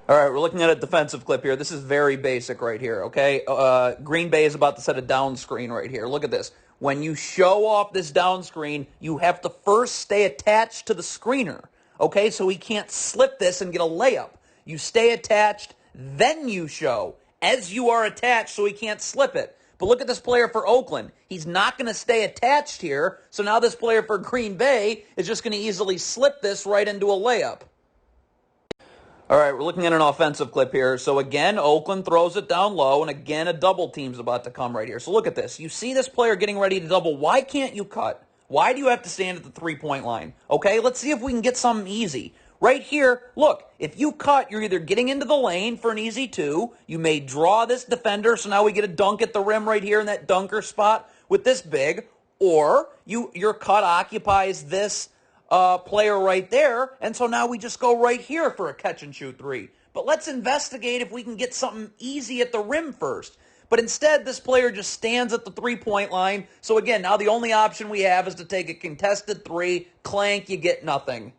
All right, we're looking at a defensive clip here. This is very basic right here, okay? Green Bay is about to set a down screen right here. Look at this. When you show off this down screen, you have to first stay attached to the screener, okay? So he can't slip this and get a layup. You stay attached, then you show, as you are attached so he can't slip it. But look at this player for Oakland. He's not going to stay attached here, so now this player for Green Bay is just going to easily slip this right into a layup. All right, we're looking at an offensive clip here. So again, Oakland throws it down low, and again, a double team's about to come right here. So look at this. You see this player getting ready to double. Why can't you cut? Why do you have to stand at the three-point line? Okay, let's see if we can get something easy. Right here, look, if you cut, you're either getting into the lane for an easy 2. You may draw this defender, so now we get a dunk at the rim right here in that dunker spot with this big. Or your cut occupies this player right there, and so now we just go right here for a catch-and-shoot 3. But let's investigate if we can get something easy at the rim first. But instead, this player just stands at the three-point line. So again, now the only option we have is to take a contested 3, clank, you get nothing.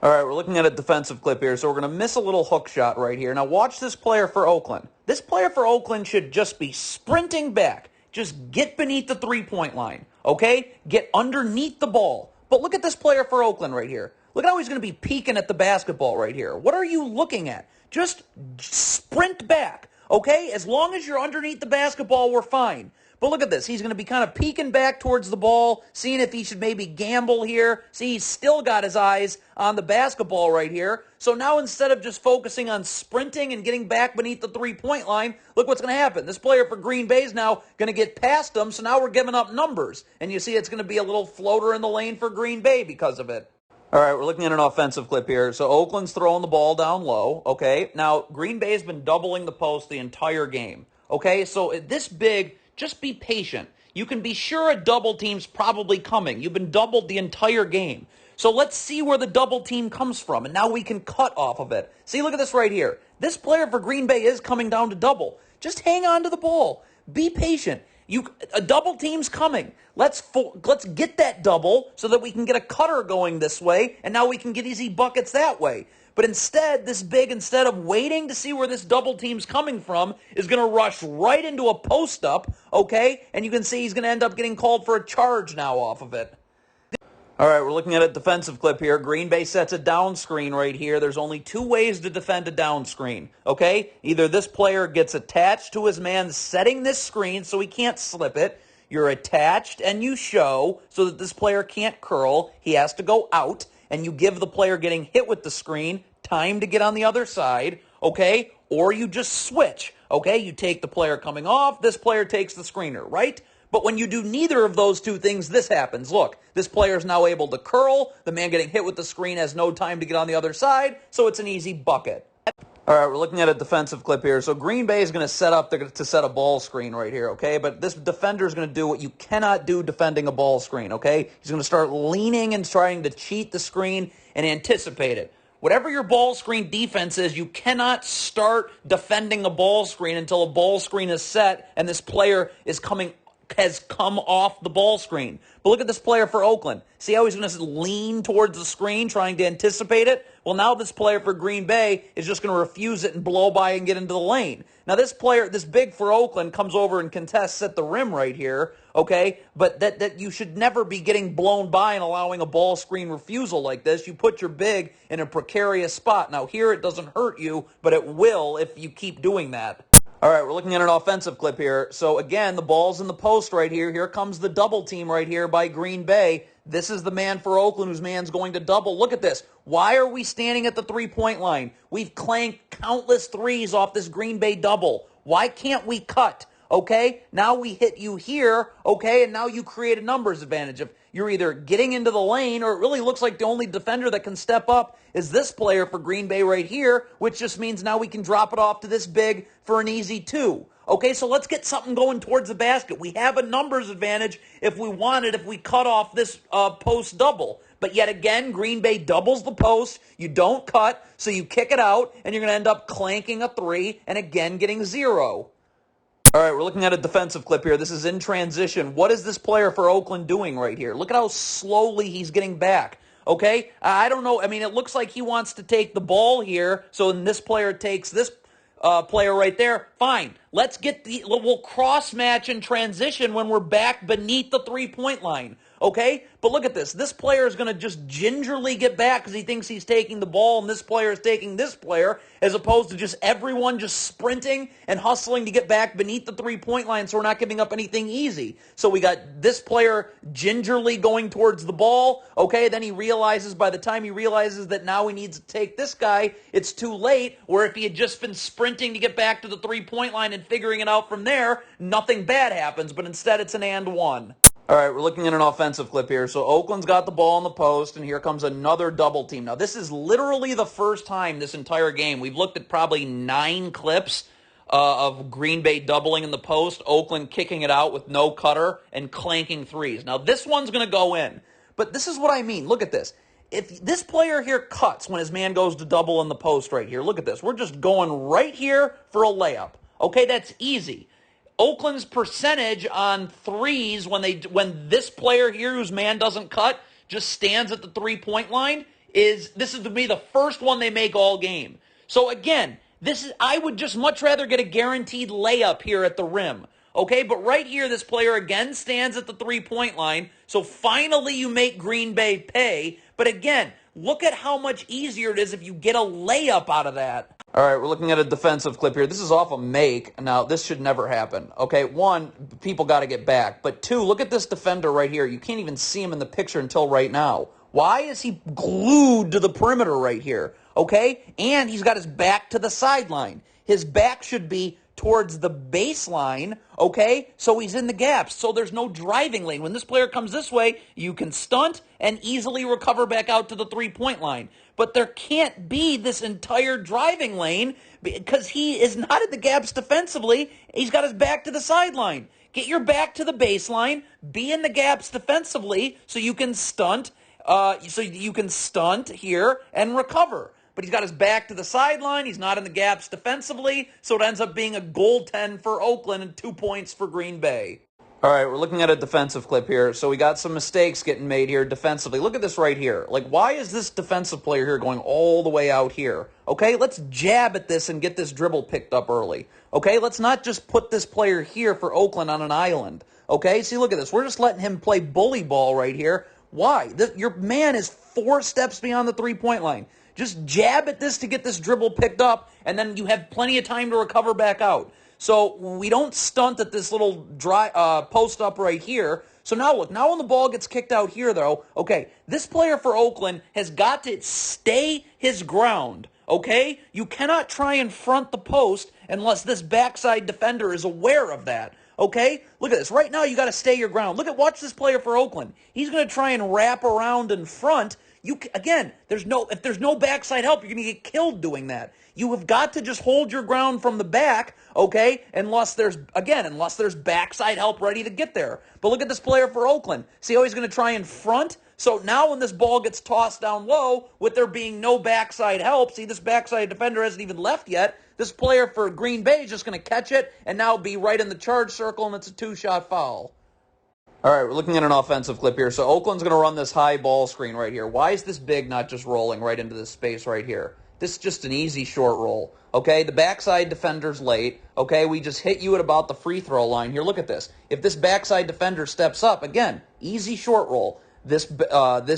All right, we're looking at a defensive clip here, so we're going to miss a little hook shot right here. Now watch this player for Oakland. This player for Oakland should just be sprinting back. Just get beneath the three-point line, okay? Get underneath the ball. But look at this player for Oakland right here. Look at how he's going to be peeking at the basketball right here. What are you looking at? Just sprint back, okay? As long as you're underneath the basketball, we're fine. But look at this. He's going to be kind of peeking back towards the ball, seeing if he should maybe gamble here. See, he's still got his eyes on the basketball right here. So now instead of just focusing on sprinting and getting back beneath the three-point line, look what's going to happen. This player for Green Bay is now going to get past him, so now we're giving up numbers. And you see it's going to be a little floater in the lane for Green Bay because of it. All right, we're looking at an offensive clip here. So Oakland's throwing the ball down low, okay? Now, Green Bay's been doubling the post the entire game, okay? So this big, just be patient. You can be sure a double team's probably coming. You've been doubled the entire game. So let's see where the double team comes from, and now we can cut off of it. See, look at this right here. This player for Green Bay is coming down to double. Just hang on to the ball. Be patient. A double team's coming. Let's get that double so that we can get a cutter going this way, and now we can get easy buckets that way. But instead, this big, instead of waiting to see where this double team's coming from, is going to rush right into a post-up, okay? And you can see he's going to end up getting called for a charge now off of it. All right, we're looking at a defensive clip here. Green Bay sets a down screen right here. There's only 2 ways to defend a down screen, okay? Either this player gets attached to his man setting this screen so he can't slip it. You're attached and you show so that this player can't curl. He has to go out, and you give the player getting hit with the screen time to get on the other side, okay? Or you just switch, okay? You take the player coming off, this player takes the screener, right? But when you do neither of those two things, this happens. Look, this player is now able to curl. The man getting hit with the screen has no time to get on the other side, so it's an easy bucket. All right, we're looking at a defensive clip here. So Green Bay is going to set up to set a ball screen right here, okay? But this defender is going to do what you cannot do defending a ball screen, okay? He's going to start leaning and trying to cheat the screen and anticipate it. Whatever your ball screen defense is, you cannot start defending a ball screen until a ball screen is set and this player has come off the ball screen. But look at this player for Oakland. See how he's going to lean towards the screen, trying to anticipate it? Well, now this player for Green Bay is just going to refuse it and blow by and get into the lane. Now this player, this big for Oakland, comes over and contests at the rim right here, okay? But that you should never be getting blown by and allowing a ball screen refusal like this. You put your big in a precarious spot. Now here it doesn't hurt you, but it will if you keep doing that. All right, we're looking at an offensive clip here. So again, the ball's in the post right here. Here comes the double team right here by Green Bay. This is the man for Oakland whose man's going to double. Look at this. Why are we standing at the three-point line? We've clanked countless threes off this Green Bay double. Why can't we cut? Okay, now we hit you here, okay, and now you create a numbers advantage. If you're either getting into the lane, or it really looks like the only defender that can step up is this player for Green Bay right here, which just means now we can drop it off to this big for an easy 2. Okay, so let's get something going towards the basket. We have a numbers advantage if we wanted, if we cut off this post double. But yet again, Green Bay doubles the post. You don't cut, so you kick it out, and you're going to end up clanking a 3 and again getting 0. All right, we're looking at a defensive clip here. This is in transition. What is this player for Oakland doing right here? Look at how slowly he's getting back. Okay? I don't know. I mean, it looks like he wants to take the ball here, so then this player takes this player right there. Fine. We'll cross-match in transition when we're back beneath the three-point line. Okay? But look at this. This player is going to just gingerly get back because he thinks he's taking the ball, and this player is taking this player, as opposed to just everyone just sprinting and hustling to get back beneath the three-point line so we're not giving up anything easy. So we got this player gingerly going towards the ball. Okay, then by the time he realizes that now he needs to take this guy, it's too late, where if he had just been sprinting to get back to the three-point line and figuring it out from there, nothing bad happens, but instead it's an and one. All right, we're looking at an offensive clip here. So Oakland's got the ball in the post, and here comes another double team. Now, this is literally the first time this entire game. We've looked at probably 9 clips of Green Bay doubling in the post, Oakland kicking it out with no cutter and clanking threes. Now, this one's going to go in, but this is what I mean. Look at this. If this player here cuts when his man goes to double in the post right here, look at this. We're just going right here for a layup. Okay, that's easy. Oakland's percentage on threes when this player here whose man doesn't cut just stands at the three-point line this is to be the first one they make all game. So again, I would just much rather get a guaranteed layup here at the rim. Okay, but right here this player again stands at the three-point line. So finally you make Green Bay pay, but again, look at how much easier it is if you get a layup out of that. All right, we're looking at a defensive clip here. This is off a make. Now, this should never happen. Okay, 1, people got to get back. But 2, look at this defender right here. You can't even see him in the picture until right now. Why is he glued to the perimeter right here? Okay, and he's got his back to the sideline. His back should be towards the baseline, okay? So he's in the gaps, so there's no driving lane. When this player comes this way, you can stunt and easily recover back out to the three-point line. But there can't be this entire driving lane because he is not in the gaps defensively. He's got his back to the sideline. Get your back to the baseline, be in the gaps defensively so you can stunt here and recover. But he's got his back to the sideline. He's not in the gaps defensively, so it ends up being a goaltend for Oakland and 2 points for Green Bay. All right, we're looking at a defensive clip here. So we got some mistakes getting made here defensively. Look at this right here. Like, why is this defensive player here going all the way out here? Okay, let's jab at this and get this dribble picked up early. Okay, let's not just put this player here for Oakland on an island. Okay, see, look at this. We're just letting him play bully ball right here. Why? Your man is 4 steps beyond the three-point line. Just jab at this to get this dribble picked up, and then you have plenty of time to recover back out. So we don't stunt at this little post up right here. So now look, now when the ball gets kicked out here though, okay, this player for Oakland has got to stay his ground, okay? You cannot try and front the post unless this backside defender is aware of that. Okay? Look at this. Right now, you got to stay your ground. Watch this player for Oakland. He's going to try and wrap around in front. Again, if there's no backside help, you're going to get killed doing that. You have got to just hold your ground from the back, okay? Unless there's backside help ready to get there. But look at this player for Oakland. See how he's going to try and front? So now when this ball gets tossed down low, with there being no backside help, see this backside defender hasn't even left yet. This player for Green Bay is just going to catch it and now be right in the charge circle, and it's a 2-shot foul. All right, we're looking at an offensive clip here. So Oakland's going to run this high ball screen right here. Why is this big not just rolling right into this space right here? This is just an easy short roll. Okay, the backside defender's late. Okay, we just hit you at about the free throw line here. Look at this. If this backside defender steps up, again, easy short roll. This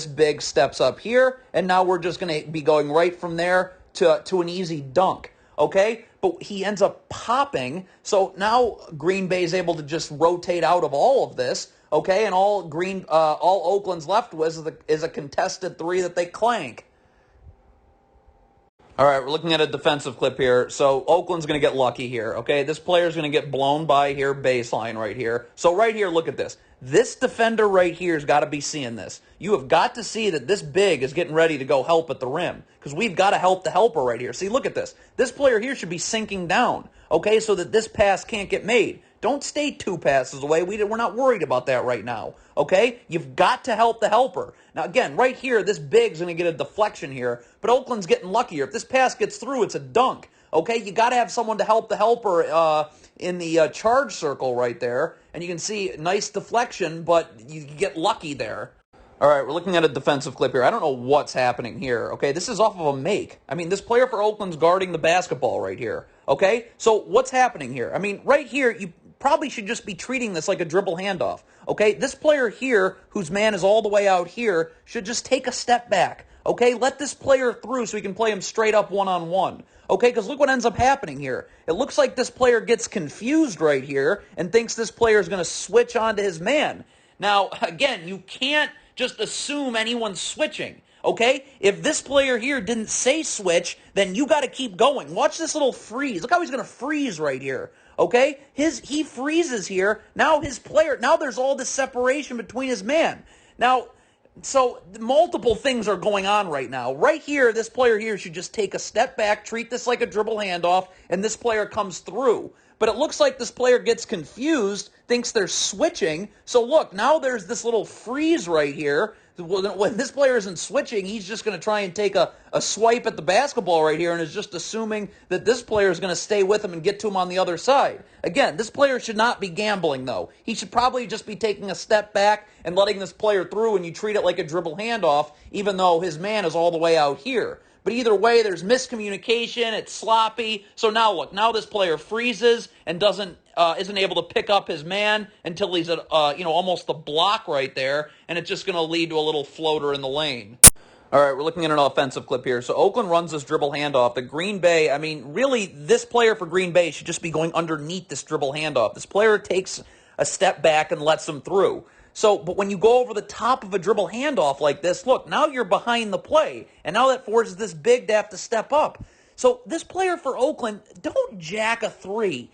big steps up here, and now we're just going to be going right from there to an easy dunk. Okay, but he ends up popping, so now Green Bay is able to just rotate out of all of this. Okay, and all Oakland's left with is a contested three that they clank. All right, we're looking at a defensive clip here. So Oakland's going to get lucky here, okay? This player's going to get blown by here, baseline right here. So right here, look at this. This defender right here has got to be seeing this. You have got to see that this big is getting ready to go help at the rim because we've got to help the helper right here. See, look at this. This player here should be sinking down, okay, so that this pass can't get made. Don't stay 2 passes away. We're not worried about that right now, okay? You've got to help the helper. Now, again, right here, this big's going to get a deflection here, but Oakland's getting luckier. If this pass gets through, it's a dunk, okay? You got to have someone to help the helper in the charge circle right there, and you can see nice deflection, but you get lucky there. All right, we're looking at a defensive clip here. I don't know what's happening here, okay? This is off of a make. I mean, this player for Oakland's guarding the basketball right here, okay? So what's happening here? I mean, right here, you probably should just be treating this like a dribble handoff, okay? This player here, whose man is all the way out here, should just take a step back, okay? Let this player through so we can play him straight up one-on-one, okay? Because look what ends up happening here. It looks like this player gets confused right here and thinks this player is going to switch onto his man. Now, again, you can't just assume anyone's switching, okay? If this player here didn't say switch, then you got to keep going. Watch this little freeze. Look how he's going to freeze right here. Okay, he freezes here. Now there's all this separation between his man. Now, so multiple things are going on right now. Right here, this player here should just take a step back, treat this like a dribble handoff, and this player comes through. But it looks like this player gets confused, thinks they're switching. So look, now there's this little freeze right here. When this player isn't switching, he's just going to try and take a swipe at the basketball right here and is just assuming that this player is going to stay with him and get to him on the other side. Again, this player should not be gambling, though. He should probably just be taking a step back and letting this player through, and you treat it like a dribble handoff, even though his man is all the way out here. But either way, there's miscommunication, it's sloppy. So now look, now this player freezes and isn't able to pick up his man until he's at almost the block right there, and it's just going to lead to a little floater in the lane. All right, we're looking at an offensive clip here. So Oakland runs this dribble handoff. The Green Bay, I mean, really, this player for Green Bay should just be going underneath this dribble handoff. This player takes a step back and lets him through. So, but when you go over the top of a dribble handoff like this, look, now you're behind the play, and now that forces this big to have to step up. So this player for Oakland, don't jack a three.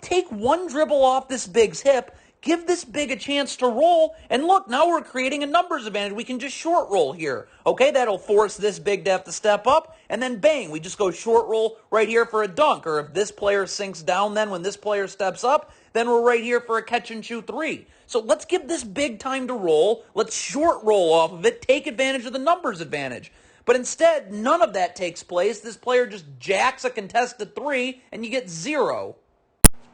Take one dribble off this big's hip, give this big a chance to roll, and look, now we're creating a numbers advantage. We can just short roll here, okay? That'll force this big to have to step up, and then bang, we just go short roll right here for a dunk. Or if this player sinks down then when this player steps up, then we're right here for a catch-and-shoot three. So let's give this big time to roll. Let's short roll off of it, take advantage of the numbers advantage. But instead, none of that takes place. This player just jacks a contested three, and you get 0.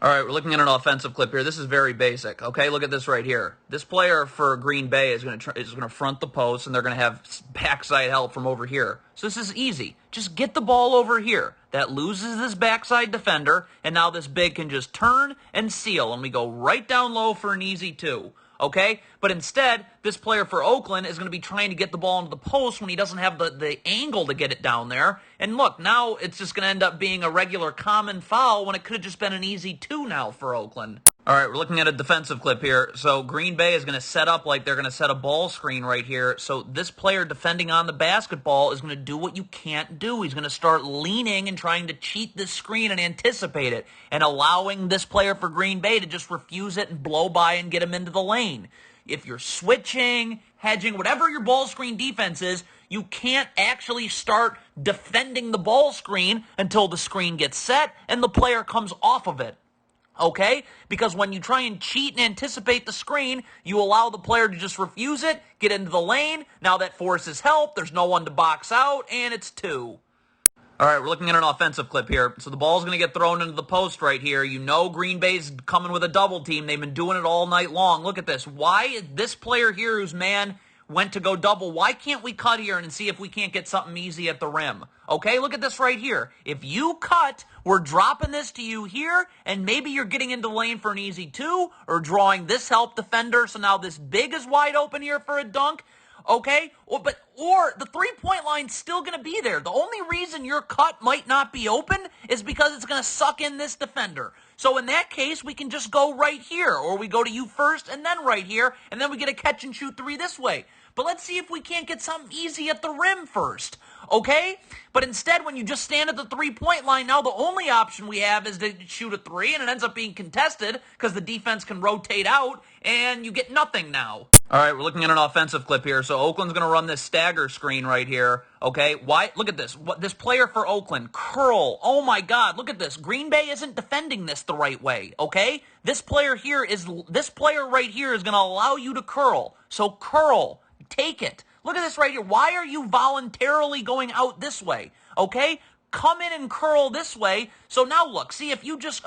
All right, we're looking at an offensive clip here. This is very basic, okay? Look at this right here. This player for Green Bay is going to front the post, and they're going to have backside help from over here. So this is easy. Just get the ball over here. That loses this backside defender, and now this big can just turn and seal, and we go right down low for an easy 2. okay? But instead, this player for Oakland is going to be trying to get the ball into the post when he doesn't have the angle to get it down there. And look, now it's just going to end up being a regular common foul when it could have just been an easy 2 now for Oakland. All right, we're looking at a defensive clip here. So Green Bay is going to set up like they're going to set a ball screen right here. So this player defending on the basketball is going to do what you can't do. He's going to start leaning and trying to cheat this screen and anticipate it, and allowing this player for Green Bay to just refuse it and blow by and get him into the lane. If you're switching, hedging, whatever your ball screen defense is, you can't actually start defending the ball screen until the screen gets set and the player comes off of it. Okay? Because when you try and cheat and anticipate the screen, you allow the player to just refuse it, get into the lane. Now that forces help. There's no one to box out, and it's 2. All right, we're looking at an offensive clip here. So the ball's going to get thrown into the post right here. You know Green Bay's coming with a double team. They've been doing it all night long. Look at this. Why is this player here whose man went to go double, why can't we cut here and see if we can't get something easy at the rim? Okay, look at this right here. If you cut, we're dropping this to you here, and maybe you're getting into the lane for an easy 2, or drawing this help defender, so now this big is wide open here for a dunk. Okay, or the three-point line's still going to be there. The only reason your cut might not be open is because it's going to suck in this defender. So in that case, we can just go right here, or we go to you first and then right here, and then we get a catch and shoot 3 this way. But let's see if we can't get something easy at the rim first, okay? But instead, when you just stand at the three-point line, now the only option we have is to shoot a 3, and it ends up being contested because the defense can rotate out, and you get nothing now. All right, we're looking at an offensive clip here. So Oakland's going to run this stagger screen right here, okay? Why? Look at this. This player for Oakland, curl. Oh, my God. Look at this. Green Bay isn't defending this the right way, okay? This player right here is going to allow you to curl. So curl. Take it. Look at this right here. Why are you voluntarily going out this way? Okay? Come in and curl this way. So now look, see if you're just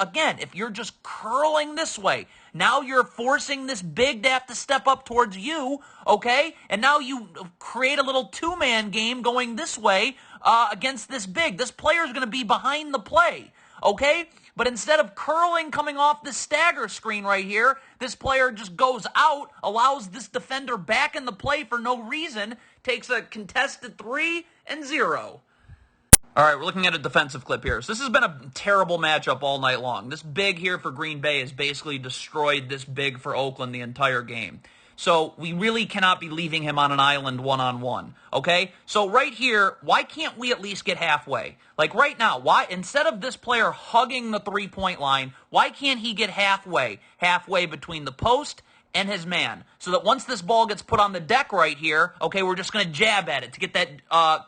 curling this way, now you're forcing this big to have to step up towards you, okay? And now you create a little 2-man game going this way against this big. This player's going to be behind the play, okay? But instead of curling coming off this stagger screen right here, this player just goes out, allows this defender back in the play for no reason, takes a contested 3 and 0. All right, we're looking at a defensive clip here. So this has been a terrible matchup all night long. This big here for Green Bay has basically destroyed this big for Oakland the entire game. So we really cannot be leaving him on an island one-on-one, okay? So right here, why can't we at least get halfway? Like right now, why instead of this player hugging the three-point line, why can't he get halfway between the post and his man, so that once this ball gets put on the deck right here, okay, we're just going to jab at it to get that,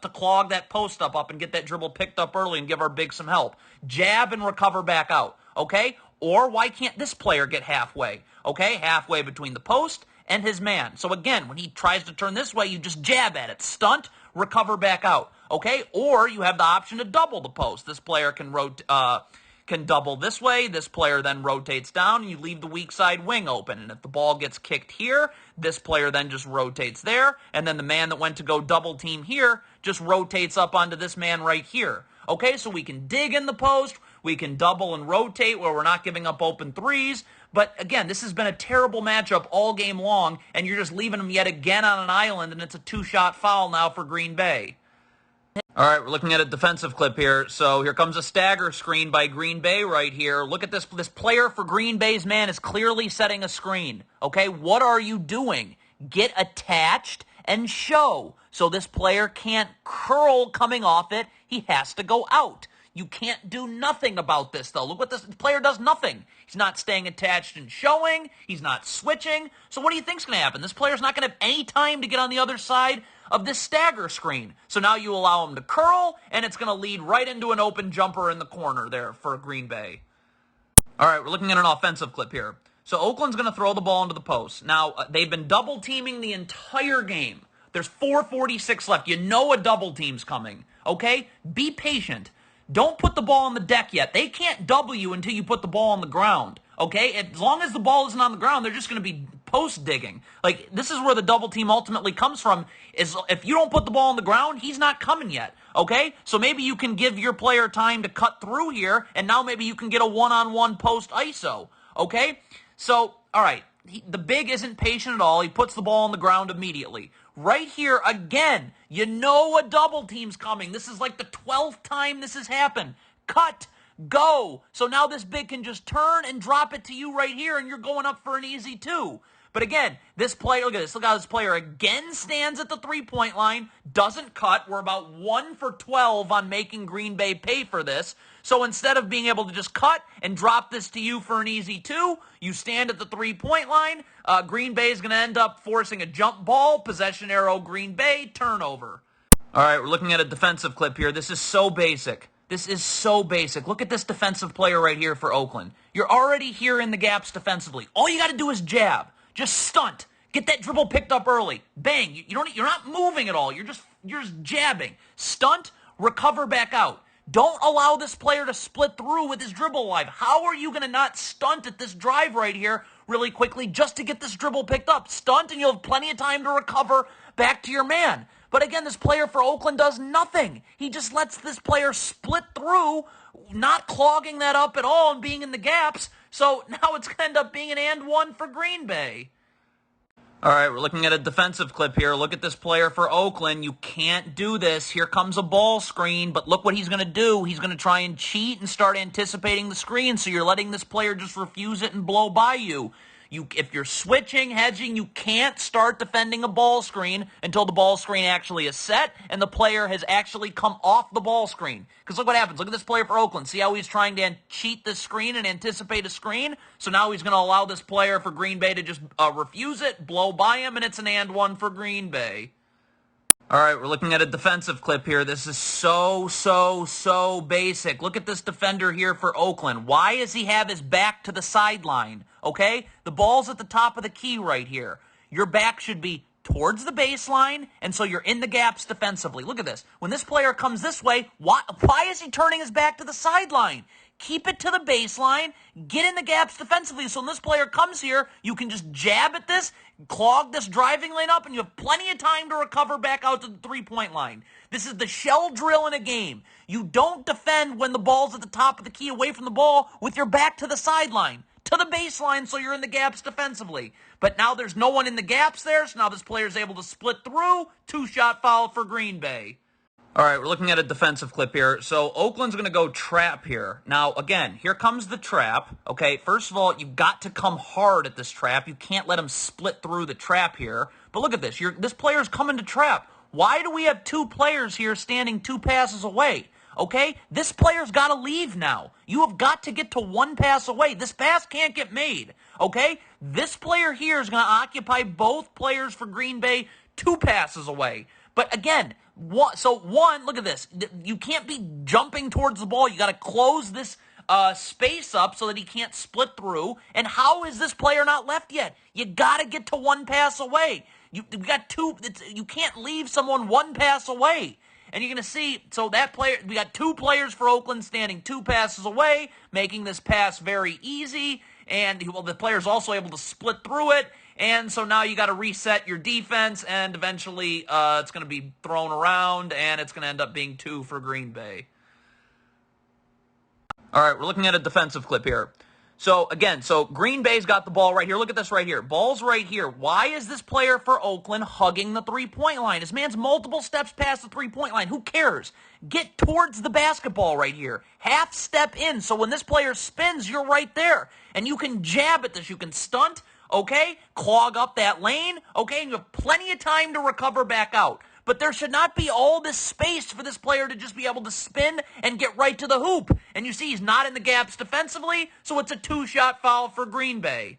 to clog that post up and get that dribble picked up early and give our big some help. Jab and recover back out, okay? Or why can't this player get halfway, okay? Halfway between the post and his man. So again, when he tries to turn this way, you just jab at it, stunt, recover back out, okay? Or you have the option to double the post. This player can double this way, this player then rotates down, and you leave the weak side wing open. And if the ball gets kicked here, this player then just rotates there, and then the man that went to go double team here just rotates up onto this man right here. Okay, so we can dig in the post, we can double and rotate where we're not giving up open threes, but again, this has been a terrible matchup all game long, and you're just leaving them yet again on an island, and it's a 2-shot foul now for Green Bay. All right, we're looking at a defensive clip here. So here comes a stagger screen by Green Bay right here. Look at this. This player for Green Bay's man is clearly setting a screen. Okay, what are you doing? Get attached and show. So this player can't curl coming off it. He has to go out. You can't do nothing about this, though. Look what this player does, nothing. He's not staying attached and showing. He's not switching. So what do you think's going to happen? This player's not going to have any time to get on the other side of this stagger screen. So now you allow him to curl, and it's going to lead right into an open jumper in the corner there for Green Bay. All right, we're looking at an offensive clip here. So Oakland's going to throw the ball into the post. Now, they've been double teaming the entire game. There's 4:46 left. You know a double team's coming, okay? Be patient. Don't put the ball on the deck yet. They can't double you until you put the ball on the ground, okay? As long as the ball isn't on the ground, they're just going to be post digging. Like, this is where the double team ultimately comes from, is if you don't put the ball on the ground, he's not coming yet, okay? So maybe you can give your player time to cut through here, and now maybe you can get a one-on-one post ISO, okay? So, all right, the big isn't patient at all. He puts the ball on the ground immediately. Right here, again, you know a double team's coming. This is like the 12th time this has happened. Cut, go. So now this big can just turn and drop it to you right here, and you're going up for an easy 2. But again, this player, look at this. Look how this player again stands at the three-point line, doesn't cut. We're about 1 for 12 on making Green Bay pay for this. So instead of being able to just cut and drop this to you for an easy 2, you stand at the three-point line. Green Bay is going to end up forcing a jump ball, possession arrow, Green Bay, turnover. All right, we're looking at a defensive clip here. This is so basic. This is so basic. Look at this defensive player right here for Oakland. You're already here in the gaps defensively. All you got to do is jab. Just stunt. Get that dribble picked up early. Bang. You're not moving at all. You're just jabbing. Stunt, recover back out. Don't allow this player to split through with his dribble live. How are you going to not stunt at this drive right here really quickly just to get this dribble picked up? Stunt and you'll have plenty of time to recover back to your man. But again, this player for Oakland does nothing. He just lets this player split through, not clogging that up at all and being in the gaps. So now it's going to end up being an and 1 for Green Bay. All right, we're looking at a defensive clip here. Look at this player for Oakland. You can't do this. Here comes a ball screen, but look what he's going to do. He's going to try and cheat and start anticipating the screen, so you're letting this player just refuse it and blow by you. If you're switching, hedging, you can't start defending a ball screen until the ball screen actually is set and the player has actually come off the ball screen. Because look what happens. Look at this player for Oakland. See how he's trying to cheat this screen and anticipate a screen? So now he's going to allow this player for Green Bay to just refuse it, blow by him, and it's an and 1 for Green Bay. All right, we're looking at a defensive clip here. This is so basic. Look at this defender here for Oakland. Why does he have his back to the sideline? Okay? The ball's at the top of the key right here. Your back should be towards the baseline, and so you're in the gaps defensively. Look at this. When this player comes this way, why is he turning his back to the sideline? Keep it to the baseline, get in the gaps defensively. So when this player comes here, you can just jab at this, clog this driving lane up, and you have plenty of time to recover back out to the three-point line. This is the shell drill in a game. You don't defend when the ball's at the top of the key away from the ball with your back to the sideline, to the baseline, so you're in the gaps defensively. But now there's no one in the gaps there, so now this player's able to split through. 2-shot foul for Green Bay. All right, we're looking at a defensive clip here. So Oakland's going to go trap here. Now, again, here comes the trap. Okay, first of all, you've got to come hard at this trap. You can't let him split through the trap here. But look at this. This player's coming to trap. Why do we have 2 players here standing 2 passes away? Okay, this player's got to leave now. You have got to get to 1 pass away. This pass can't get made. Okay, this player here is going to occupy both players for Green Bay 2 passes away. But again, look at this. You can't be jumping towards the ball. You got to close this space up so that he can't split through. And how is this player not left yet? You got to get to 1 pass away. You got 2. You can't leave someone 1 pass away. And you're going to see, so that player, we got 2 players for Oakland standing 2 passes away, making this pass very easy. And the player's also able to split through it. And so now you got to reset your defense, and eventually it's going to be thrown around, and it's going to end up being 2 for Green Bay. All right, we're looking at a defensive clip here. So, again, Green Bay's got the ball right here. Look at this right here. Ball's right here. Why is this player for Oakland hugging the three-point line? This man's multiple steps past the three-point line. Who cares? Get towards the basketball right here. Half step in, so when this player spins, you're right there. And you can jab at this. You can stunt. Okay, clog up that lane, okay, and you have plenty of time to recover back out. But there should not be all this space for this player to just be able to spin and get right to the hoop. And you see he's not in the gaps defensively, so it's a 2-shot foul for Green Bay.